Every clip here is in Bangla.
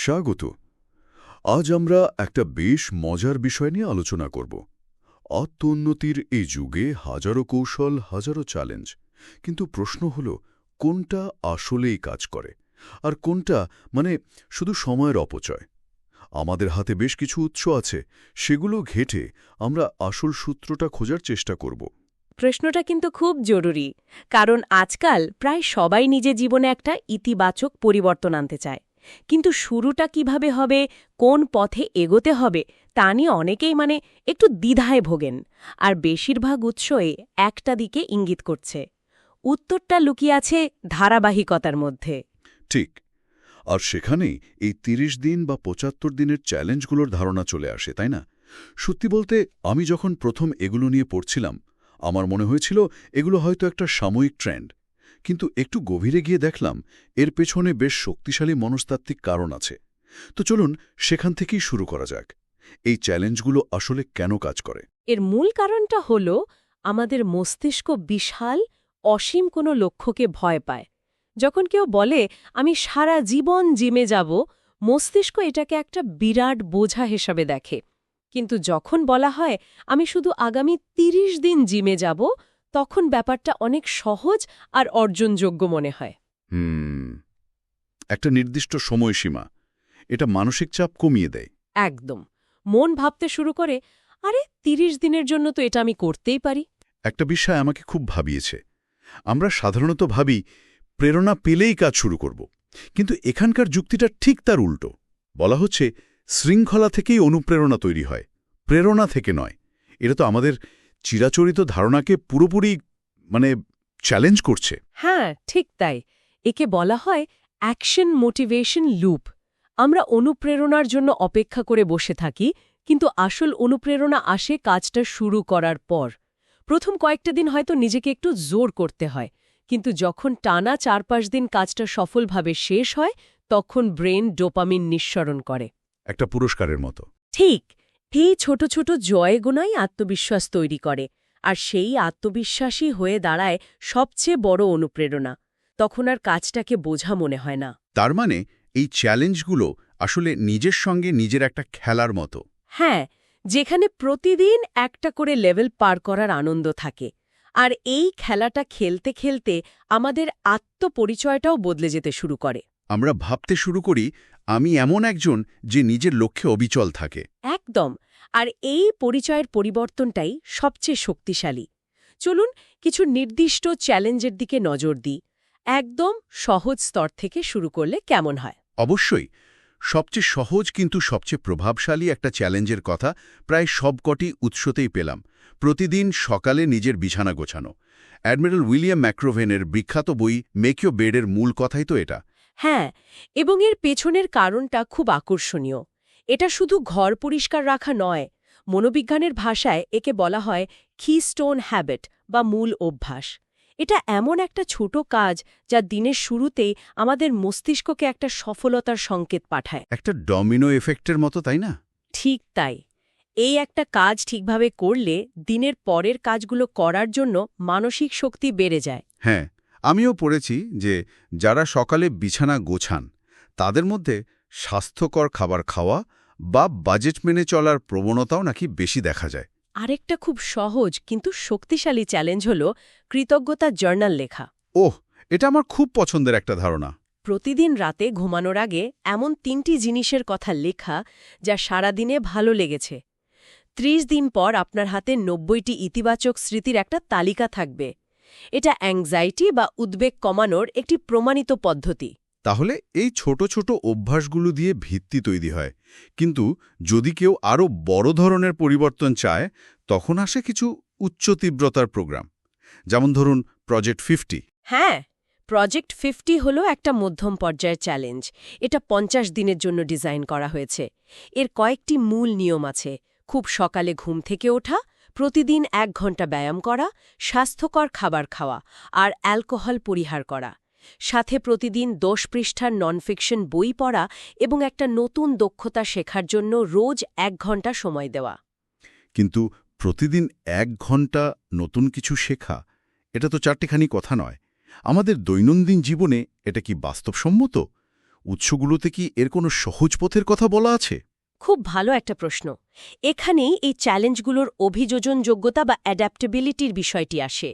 স্বাগত। আজ আমরা একটা বেশ মজার বিষয় নিয়ে আলোচনা করব। আত্মোন্নতির এই যুগে হাজারো কৌশল, হাজারো চ্যালেঞ্জ, কিন্তু প্রশ্ন হল কোনটা আসলেই কাজ করে আর কোনটা শুধু সময়ের অপচয়। আমাদের হাতে বেশ কিছু উৎস আছে, সেগুলো ঘেঁটে আমরা আসল সূত্রটা খোঁজার চেষ্টা করব। প্রশ্নটা কিন্তু খুব জরুরি, কারণ আজকাল প্রায় সবাই নিজের জীবনে একটা ইতিবাচক পরিবর্তন আনতে চায়, কিন্তু শুরুটা কিভাবে হবে, কোন পথে এগোতে হবে তা নিয়ে অনেকেই একটু দ্বিধায় ভোগেন। আর বেশিরভাগ উৎসই একটা দিকে ইঙ্গিত করছে, উত্তরটা লুকিয়ে আছে ধারাবাহিকতার মধ্যে। ঠিক, আর সেখানেই এই ৩০ দিন বা ৭৫ দিনের চ্যালেঞ্জগুলোর ধারণা চলে আসে, তাই না? সত্যি বলতে আমি যখন প্রথম এগুলো নিয়ে পড়ছিলাম, আমার মনে হয়েছিল এগুলো হয়তো একটা সাময়িক ট্রেন্ড, কিন্তু একটু গভীরে গিয়ে দেখলাম এর পেছনে বেশ শক্তিশালী মনস্তাত্ত্বিক কারণ আছে। তো চলুন সেখান থেকেই শুরু করা যাক। এই চ্যালেঞ্জগুলো আসলে কেন কাজ করে? এর মূল কারণটা হল আমাদের মস্তিষ্ক বিশাল, অসীম কোনো লক্ষ্যকে ভয় পায়। যখন কেউ বলে আমি সারা জীবন জিমে যাব, মস্তিষ্ক এটাকে একটা বিরাট বোঝা হিসাবে দেখে। কিন্তু যখন বলা হয় আমি শুধু আগামী ৩০ দিন জিমে যাব, তখন ব্যাপারটা অনেক সহজ আর অর্জনযোগ্য মনে হয়। একটা নির্দিষ্ট সময়সীমা, এটা মানসিক চাপ কমিয়ে দেয়। একদম। মন ভাবতে শুরু করে, আরে ৩০ দিনের জন্য তো এটা আমি করতেই পারি। একটা বিষয় আমাকে খুব ভাবিয়েছে। আমরা সাধারণত ভাবি প্রেরণা পেলেই কাজ শুরু করব, কিন্তু এখানকার যুক্তিটা ঠিক তার উল্টো। বলা হচ্ছে শৃঙ্খলা থেকেই অনুপ্রেরণা তৈরি হয়, প্রেরণা থেকে নয়। এটা তো আমাদের চিরাচরিত ধারণাকে পুরোপুরি চ্যালেঞ্জ করছে। হ্যাঁ, ঠিক তাই। একে বলা হয় অ্যাকশন মোটিভেশন লুপ। আমরা অনুপ্রেরণার জন্য অপেক্ষা করে বসে থাকি, কিন্তু আসল অনুপ্রেরণা আসে কাজটা শুরু করার পর। প্রথম কয়েকটা দিন হয়তো নিজেকে একটু জোর করতে হয়, কিন্তু যখন টানা ৪-৫ দিন কাজটা সফলভাবে শেষ হয়, তখন ব্রেন ডোপামিন নিঃসরণ করে। একটা পুরস্কারের মতো। ঠিক, এই ছোট ছোট জয়গুণাই আত্মবিশ্বাস তৈরি করে, আর সেই আত্মবিশ্বাসই হয়ে দাঁড়ায় সবচেয়ে বড় অনুপ্রেরণা। তখন আর কাজটাকে বোঝা মনে হয় না। তার মানে এই চ্যালেঞ্জগুলো আসলে নিজের সঙ্গে নিজের একটা খেলার মতো। হ্যাঁ, যেখানে প্রতিদিন একটা করে লেভেল পার করার আনন্দ থাকে। আর এই খেলাটা খেলতে খেলতে আমাদের আত্মপরিচয়টাও বদলে যেতে শুরু করে। আমরা ভাবতে শুরু করি আমি এমন একজন যে নিজের লক্ষ্যে অবিচল থাকে। একদম। আর এই পরিচয়ের পরিবর্তনটাই সবচেয়ে শক্তিশালী। চলুন কিছু নির্দিষ্ট চ্যালেঞ্জের দিকে নজর দিই। একদম সহজ স্তর থেকে শুরু করলে কেমন হয়? অবশ্যই। সবচেয়ে সহজ কিন্তু সবচেয়ে প্রভাবশালী একটা চ্যালেঞ্জের কথা প্রায় সবকটি উৎসতেই পেলাম। প্রতিদিন সকালে নিজের বিছানা গোছানো। অ্যাডমিরাল উইলিয়াম ম্যাক্রোভেনের বিখ্যাত বই মেক ইওর বেডের মূল কথাই তো এটা। হ্যাঁ, এবং এর পেছনের কারণটা খুব আকর্ষণীয়। এটা শুধু ঘর পরিষ্কার রাখা নয়, মনোবিজ্ঞানের ভাষায় একে বলা হয় কিস্টোন হ্যাবিট বা মূল অভ্যাস। এটা এমন একটা ছোট কাজ যা দিনের শুরুতেই আমাদের মস্তিষ্ককে একটা সফলতার সংকেত পাঠায়। একটা ডমিনো এফেক্টের মতো, তাই না? ঠিক তাই। এই একটা কাজ ঠিকভাবে করলে দিনের পরের কাজগুলো করার জন্য মানসিক শক্তি বেড়ে যায়। হ্যাঁ, আমিও পড়েছি যে যারা সকালে বিছানা গোছান তাদের মধ্যে স্বাস্থ্যকর খাবার খাওয়া বা বাজেট মেনে চলার প্রবণতাও নাকি বেশি দেখা যায়। আরেকটা খুব সহজ কিন্তু শক্তিশালী চ্যালেঞ্জ হল কৃতজ্ঞতা জার্নাল লেখা। ওহ, এটা আমার খুব পছন্দের একটা ধারণা। প্রতিদিন রাতে ঘুমানোর আগে এমন ৩টি জিনিসের কথা লেখা যা সারাদিনে ভালো লেগেছে। ৩০ দিন পর আপনার হাতে ৯০টি ইতিবাচক স্মৃতির একটা তালিকা থাকবে। এটা অ্যাংজাইটি বা উদ্বেগ কমানোর একটি প্রমাণিত পদ্ধতি। তাহলে এই ছোট ছোট অভ্যাসগুলো দিয়ে ভিত্তি তৈরি হয়, কিন্তু যদি কেউ আরও বড় ধরনের পরিবর্তন চায় তখন আসে কিছু উচ্চ তীব্রতার প্রোগ্রাম, যেমন ধরুন প্রজেক্ট 50। হ্যাঁ, প্রজেক্ট 50 হল একটা মধ্যম পর্যায়ের চ্যালেঞ্জ। এটা ৫০ দিনের জন্য ডিজাইন করা হয়েছে। এর কয়েকটি মূল নিয়ম আছে। খুব সকালে ঘুম থেকে ওঠা, প্রতিদিন ১ ঘন্টা ব্যায়াম করা, স্বাস্থ্যকর খাবার খাওয়া আর অ্যালকোহল পরিহার করা। সাথে প্রতিদিন ১০ পৃষ্ঠার ননফিকশন বই পড়া এবং একটা নতুন দক্ষতা শেখার জন্য রোজ ১ ঘন্টা সময় দেওয়া। কিন্তু প্রতিদিন ১ ঘন্টা নতুন কিছু শেখা, এটা তো চারটিখানি কথা নয়। আমাদের দৈনন্দিন জীবনে এটা কি বাস্তবসম্মত? উৎসগুলোতে কি এর কোনো সহজ পথের কথা বলা আছে? খুব ভালো একটা প্রশ্ন। এখানেই এই চ্যালেঞ্জগুলোর অভিযোজনযোগ্যতা বা অ্যাডাপ্টেবিলিটির বিষয়টি আসে।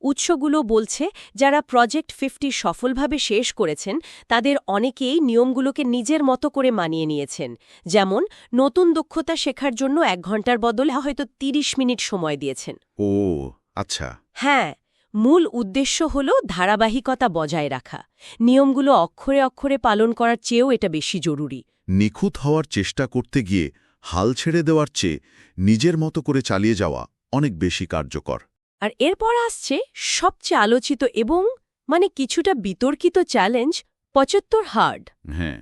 উৎসগুলো বলছে যারা প্রজেক্ট 50 সফলভাবে শেষ করেছেন তাদের অনেকেই নিয়মগুলোকে নিজের মতো করে মানিয়ে নিয়েছেন। যেমন নতুন দক্ষতা শেখার জন্য 1 ঘন্টার বদলে হয়তো 30 মিনিট সময় দিয়েছেন। ও আচ্ছা। হ্যাঁ, মূল উদ্দেশ্য হল ধারাবাহিকতা বজায় রাখা। নিয়মগুলো অক্ষরে অক্ষরে পালন করার চেয়েও এটা বেশি জরুরি। নিখুঁত হওয়ার চেষ্টা করতে গিয়ে হাল ছেড়ে দেওয়ার চেয়ে নিজের মতো করে চালিয়ে যাওয়া অনেক বেশি কার্যকর। আর এরপর আসছে সবচেয়ে আলোচিত এবং কিছুটা বিতর্কিত চ্যালেঞ্জ 75 হার্ড। হ্যাঁ,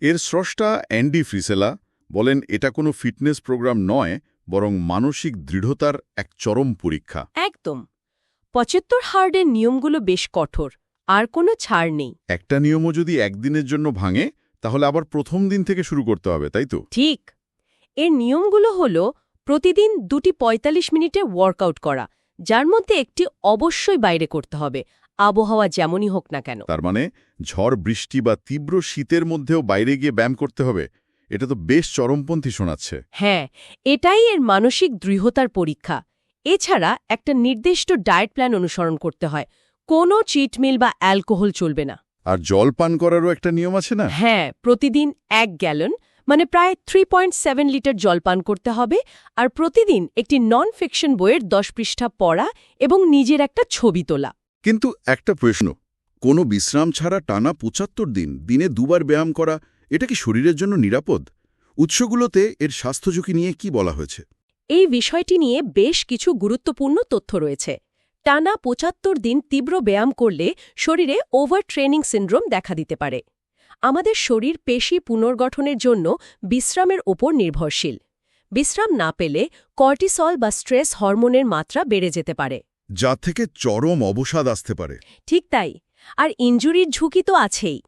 এর স্রষ্টা অ্যান্ডি ফ্রিসেলা বলেন এটা কোনো ফিটনেস প্রোগ্রাম নয়, বরং মানসিক দৃঢ়তার এক চরম পরীক্ষা। একদম। 75 হার্ডের নিয়মগুলো বেশ কঠোর, আর কোনো ছাড় নেই। একটা নিয়মও যদি একদিনের জন্য ভাঙে তাহলে আবার প্রথম দিন থেকে শুরু করতে হবে, তাই তো? ঠিক। এর নিয়মগুলো হল প্রতিদিন 2টি 45 মিনিটে ওয়ার্কআউট করা, যার মধ্যে একটি অবশ্যই বাইরে করতে হবে, আবহাওয়া যেমনই হোক না কেন। তার মানে ঝড় বৃষ্টি বা তীব্র শীতের মধ্যেও বাইরে গিয়ে ব্যায়াম করতে হবে? এটা তো বেশ চরমপন্থী শোনাচ্ছে। হ্যাঁ, এটাই এর মানসিক দৃঢ়তার পরীক্ষা। এছাড়া একটা নির্দিষ্ট ডায়েট প্ল্যান অনুসরণ করতে হয়। কোনো চিট মিল বা অ্যালকোহল চলবে না। আর জল পান করারও একটা নিয়ম আছে না? হ্যাঁ, প্রতিদিন 1 গ্যালন প্রায় 3.7 লিটার জল পান করতে হবে। আর প্রতিদিন একটি নন ফিকশন বইয়ের 10 পৃষ্ঠা পড়া এবং নিজের একটা ছবি তোলা। কিন্তু একটা প্রশ্ন, কোনো বিশ্রাম ছাড়া টানা 75 দিন দিনে 2বার ব্যায়াম করা, এটা কি শরীরের জন্য নিরাপদ? উৎসগুলোতে এর স্বাস্থ্য ঝুঁকি নিয়ে কি বলা হয়েছে? এই বিষয়টি নিয়ে বেশ কিছু গুরুত্বপূর্ণ তথ্য রয়েছে। টানা 75 দিন তীব্র ব্যায়াম করলে শরীরে ওভার ট্রেনিং সিন্ড্রোম দেখা দিতে পারে। আমাদের শরীর পেশি পুনর্গঠনের জন্য বিশ্রামের ওপর নির্ভরশীল। বিশ্রাম না পেলে কর্টিসল বা স্ট্রেস হরমোনের মাত্রা বেড়ে যেতে পারে, যা থেকে চরম অবসাদ আসতে পারে। ঠিক তাই। আর ইনজুরির ঝুঁকি তো আছেই।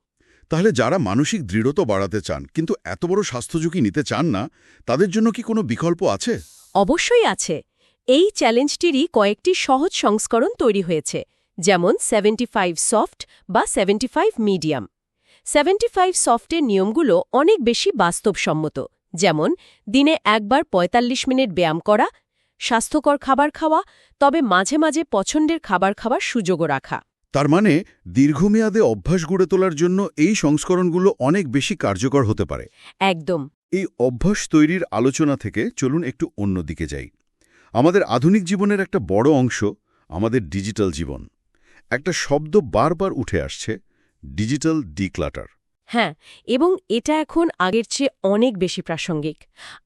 তাহলে যারা মানসিক দৃঢ়তা বাড়াতে চান কিন্তু এত বড় স্বাস্থ্য ঝুঁকি নিতে চান না, তাদের জন্য কি কোনো বিকল্প আছে? অবশ্যই আছে। এই চ্যালেঞ্জটিরই কয়েকটি সহজ সংস্করণ তৈরি হয়েছে, যেমন 75 সফট বা 75 মিডিয়াম। 75 সফটের নিয়মগুলো অনেক বেশি বাস্তবসম্মত, যেমন দিনে একবার 45 মিনিট ব্যায়াম করা, স্বাস্থ্যকর খাবার খাওয়া, তবে মাঝে মাঝে পছন্দের খাবার খাওয়ার সুযোগও রাখা। তার মানে দীর্ঘমেয়াদে অভ্যাস গড়ে তোলার জন্য এই সংস্করণগুলো অনেক বেশি কার্যকর হতে পারে। একদম। এই অভ্যাস তৈরির আলোচনা থেকে চলুন একটু অন্যদিকে যাই। আমাদের আধুনিক জীবনের একটা বড় অংশ আমাদের ডিজিটাল জীবন। একটা শব্দ বারবার উঠে আসছে, ডিজিটাল ডিক্লাটার। হ্যাঁ, এবং এটা এখন আগের চেয়ে অনেক বেশি প্রাসঙ্গিক।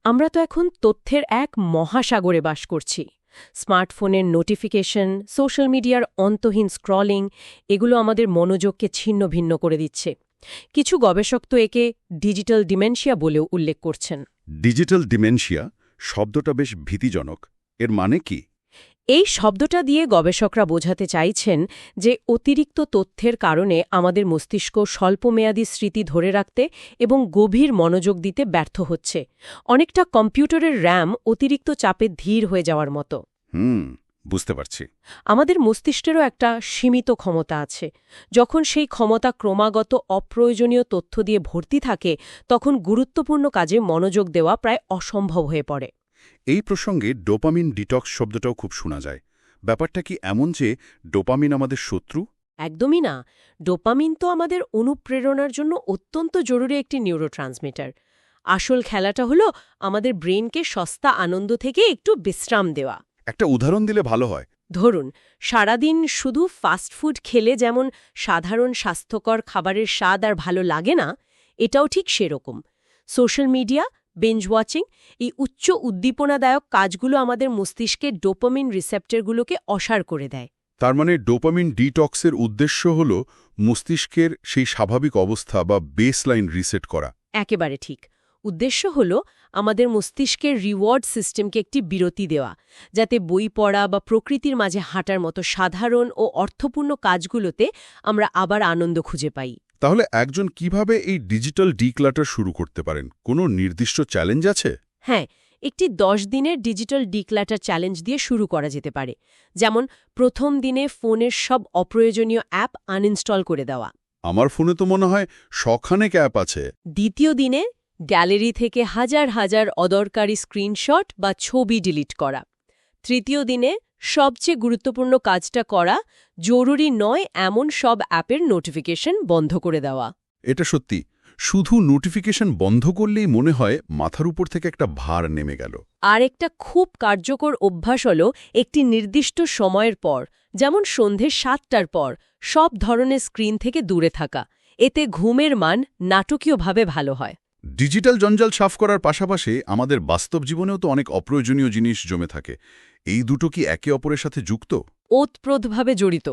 আমরা তো এখন তথ্যের এক মহাসাগরে বাস করছি। স্মার্টফোনের নোটিফিকেশন, সোশ্যাল মিডিয়ার অন্তহীন স্ক্রলিং, এগুলো আমাদের মনোযোগকে ছিন্ন ভিন্ন করে দিচ্ছে। কিছু গবেষক তো একে ডিজিটাল ডিমেনশিয়া বলেও উল্লেখ করছেন। ডিজিটাল ডিমেনশিয়া শব্দটা বেশ ভীতিজনক। এর মানে কি? এই শব্দটা দিয়ে গবেষকরা বোঝাতে চাইছেন যে অতিরিক্ত তথ্যের কারণে আমাদের মস্তিষ্ক স্বল্পমেয়াদী স্মৃতি ধরে রাখতে এবং গভীর মনোযোগ দিতে ব্যর্থ হচ্ছে। অনেকটা কম্পিউটারের র্যাম অতিরিক্ত চাপে ধীর হয়ে যাওয়ার মতো। বুঝতে পারছি। আমাদের মস্তিষ্কেরও একটা সীমিত ক্ষমতা আছে। যখন সেই ক্ষমতা ক্রমাগত অপ্রয়োজনীয় তথ্য দিয়ে ভর্তি থাকে, তখন গুরুত্বপূর্ণ কাজে মনোযোগ দেওয়া প্রায় অসম্ভব হয়ে পড়ে। এই প্রসঙ্গে ডোপামিন ডিটক্স শব্দটাও খুব শোনা যায়। ব্যাপারটা কি এমন যে ডোপামিন আমাদের শত্রু? একদমই না। ডোপামিন তো আমাদের অনুপ্রেরণার জন্য অত্যন্ত জরুরি একটি নিউরোট্রান্সমিটার। আসল খেলাটা হলো আমাদের ব্রেনকে সস্তা আনন্দ থেকে একটু বিশ্রাম দেওয়া। একটা উদাহরণ দিলে ভালো হয়। ধরুন, সারাদিন শুধু ফাস্টফুড খেলে যেমন সাধারণ স্বাস্থ্যকর খাবারের স্বাদ আর ভালো লাগে না, এটাও ঠিক সেরকম। সোশ্যাল মিডিয়া, বেঞ্জ ওয়াচিং, এই উচ্চ উদ্দীপনাদায়ক কাজগুলো আমাদের মস্তিষ্কের ডোপামিন রিসেপ্টরগুলোকে অসাড় করে দেয়। তার মানে ডোপামিন ডিটক্সের উদ্দেশ্য হল মস্তিষ্কের সেই স্বাভাবিক অবস্থা বা বেসলাইন রিসেট করা। একেবারে ঠিক। উদ্দেশ্য হল আমাদের মস্তিষ্কের রিওয়ার্ড সিস্টেমকে একটি বিরতি দেওয়া, যাতে বই পড়া বা প্রকৃতির মাঝে হাঁটার মতো সাধারণ ও অর্থপূর্ণ কাজগুলোতে আমরা আবার আনন্দ খুঁজে পাই। তাহলে একজন কিভাবে এই ডিজিটাল ডিক্লাটার শুরু করতে পারেন? কোনো নির্দিষ্ট চ্যালেঞ্জ আছে? হ্যাঁ, একটি 10 দিনের ডিজিটাল ডিক্লাটার চ্যালেঞ্জ দিয়ে শুরু করা যেতে পারে। যেমন প্রথম দিনে ফোনের সব অপ্রয়োজনীয় অ্যাপ আনইনস্টল করে দেওয়া। আমার ফোনে তো মনে হয় শখানেক অ্যাপ আছে। দ্বিতীয় দিনে গ্যালারি থেকে হাজার হাজার অদরকারি স্ক্রিনশট বা ছবি ডিলিট করা। তৃতীয় দিনে সবচেয়ে গুরুত্বপূর্ণ কাজটা করা, জরুরি নয় এমন সব অ্যাপের নোটিফিকেশন বন্ধ করে দেওয়া। এটা সত্যি, শুধু নোটিফিকেশন বন্ধ করলেই মনে হয় মাথার উপর থেকে একটা ভার নেমে গেল। আর একটা খুব কার্যকর অভ্যাস হল একটি নির্দিষ্ট সময়ের পর, যেমন সন্ধে 7টার পর, সব ধরনের স্ক্রিন থেকে দূরে থাকা। এতে ঘুমের মান নাটকীয়ভাবে ভালো হয়। ডিজিটাল জঞ্জাল সাফ করার পাশাপাশি আমাদের বাস্তব জীবনেও তো অনেক অপ্রয়োজনীয় জিনিস জমে থাকে। এই দুটো কি একে অপরের সাথে যুক্ত? ওতপ্রোতভাবে জড়িত।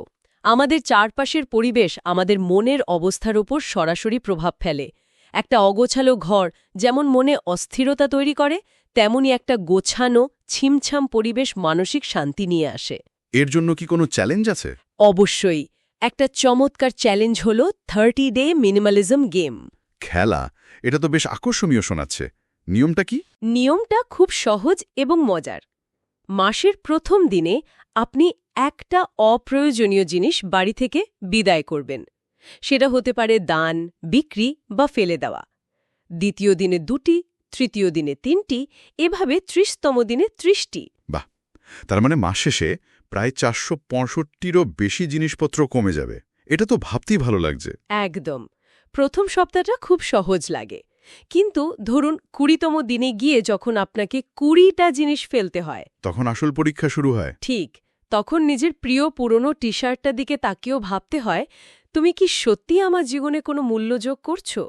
আমাদের চারপাশের পরিবেশ আমাদের মনের অবস্থার ওপর সরাসরি প্রভাব ফেলে। একটা অগোছালো ঘর যেমন মনে অস্থিরতা তৈরি করে, তেমনি একটা গোছানো, ছিমছাম পরিবেশ মানসিক শান্তি নিয়ে আসে। এর জন্য কি কোনো চ্যালেঞ্জ আছে? অবশ্যই। একটা চমৎকার চ্যালেঞ্জ হল 30 ডে মিনিমালিজম গেম। খেলা, এটা তো বেশ আকর্ষণীয় শোনাচ্ছে। নিয়মটা কি? নিয়মটা খুব সহজ এবং মজার। মাসের প্রথম দিনে আপনি একটা অপ্রয়োজনীয় জিনিস বাড়ি থেকে বিদায় করবেন। সেটা হতে পারে দান, বিক্রি বা ফেলে দেওয়া। দ্বিতীয় দিনে 2টি, তৃতীয় দিনে 3টি, এভাবে 30তম দিনে 30টি। বাহ, তার মানে মাস শেষে প্রায় 465টিরও বেশি জিনিসপত্র কমে যাবে। এটা তো ভাবতেই ভালো লাগছে। একদম। প্রথম সপ্তাহটা খুব সহজ লাগে, কিন্তু ধরুন 20তম দিনে গিয়ে যখন আপনাকে 20টা জিনিস ফেলতে হয়, তখন আসল পরীক্ষা শুরু হয়। ঠিক তখন নিজের প্রিয় পুরনো টি-শার্টটার দিকে তাকিয়েও ভাবতে হয়, তুমি কি সত্যি আমার জীবনে কোনো মূল্য যোগ করছো?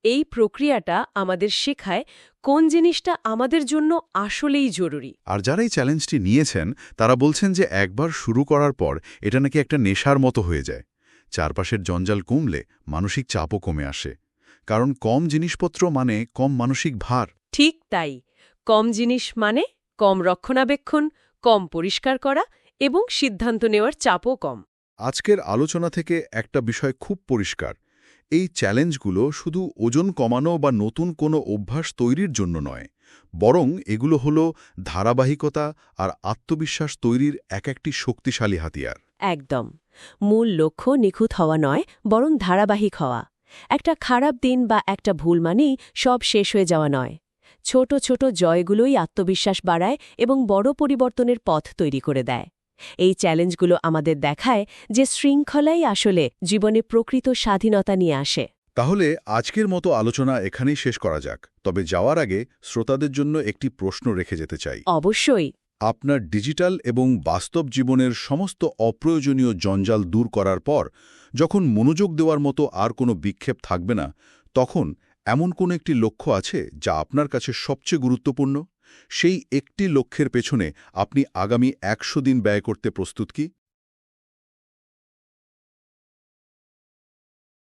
এই প্রক্রিয়াটা আমাদের শেখায় কোন জিনিসটা আমাদের জন্য আসলেই জরুরি। আর যারা এই চ্যালেঞ্জটি নিয়েছেন তারা বলছেন যে একবার শুরু করার পর এটা নাকি একটা নেশার মতো হয়ে যায়। চারপাশের জঞ্জাল কমলে মানসিক চাপও কমে আসে, কারণ কম জিনিসপত্র মানে কম মানসিক ভার। ঠিক তাই, কম জিনিস মানে কম রক্ষণাবেক্ষণ, কম পরিষ্কার করা এবং সিদ্ধান্ত নেওয়ার চাপও কম। আজকের আলোচনা থেকে একটা বিষয় খুব পরিষ্কার, এই চ্যালেঞ্জগুলো শুধু ওজন কমানো বা নতুন কোনো অভ্যাস তৈরির জন্য নয়, বরং এগুলো হলো ধারাবাহিকতা আর আত্মবিশ্বাস তৈরির একটি শক্তিশালী হাতিয়ার। একদম। মূল লক্ষ্য নিখুঁত হওয়া নয়, বরং ধারাবাহিক হওয়া। একটা খারাপ দিন বা একটা ভুল মানেই সব শেষ হয়ে যাওয়া নয়। ছোট ছোট জয়গুলোই আত্মবিশ্বাস বাড়ায় এবং বড় পরিবর্তনের পথ তৈরি করে দেয়। এই চ্যালেঞ্জগুলো আমাদের দেখায় যে শৃঙ্খলাই আসলে জীবনে প্রকৃত স্বাধীনতা নিয়ে আসে। তাহলে আজকের মতো আলোচনা এখানেই শেষ করা যাক। তবে যাওয়ার আগে শ্রোতাদের জন্য একটি প্রশ্ন রেখে যেতে চাই। অবশ্যই। আপনার ডিজিটাল এবং বাস্তব জীবনের সমস্ত অপ্রয়োজনীয় জঞ্জাল দূর করার পর যখন মনোযোগ দেওয়ার মতো আর কোনো বিক্ষেপ থাকবে না, তখন এমন কোনো একটি লক্ষ্য আছে যা আপনার কাছে সবচেয়ে গুরুত্বপূর্ণ? সেই একটি লক্ষ্যের পেছনে আপনি আগামী 100 দিন ব্যয় করতে প্রস্তুত কি?